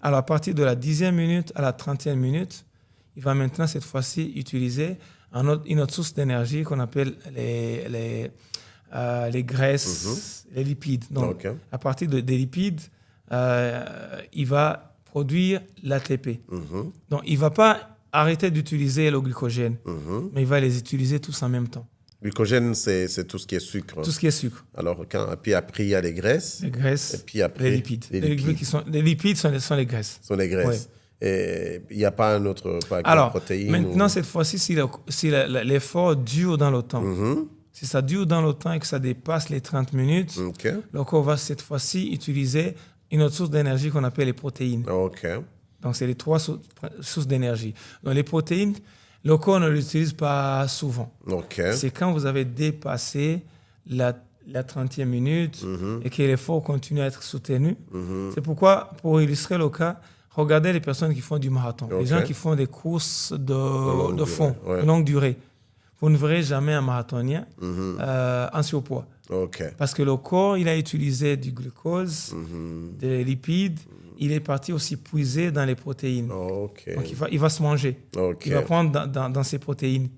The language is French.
Alors, à partir de la 10e minute à la 30e minute, il va maintenant, cette fois-ci, utiliser une autre source d'énergie qu'on appelle les graisses, les lipides. Donc, à partir des lipides, il va produire l'ATP. Donc, il ne va pas arrêter d'utiliser le glycogène, mais il va les utiliser tous en même temps. Glycogène, c'est tout ce qui est sucre. Tout ce qui est sucre. Alors, puis après, il y a les graisses. Les graisses, et puis après, les lipides. Les lipides sont les graisses. Sont les graisses. Ouais. Et il n'y a pas un autre, protéine. Maintenant, cette fois-ci, si l'effort dure dans le temps, si ça dure dans le temps et que ça dépasse les 30 minutes, le corps va cette fois-ci utiliser une autre source d'énergie qu'on appelle les protéines. Donc, c'est les 3 sources d'énergie. Donc, les protéines, le corps ne l'utilise pas souvent. C'est quand vous avez dépassé la 30e minute et que l'effort continue à être soutenu. C'est pourquoi, pour illustrer le cas, regardez les personnes qui font du marathon, les gens qui font des courses de fond, de longue durée. Vous ne verrez jamais un marathonien en surpoids. Parce que le corps, il a utilisé du glucose, des lipides, il est parti aussi puiser dans les protéines. Donc, il va se manger. Il va prendre dans ses protéines.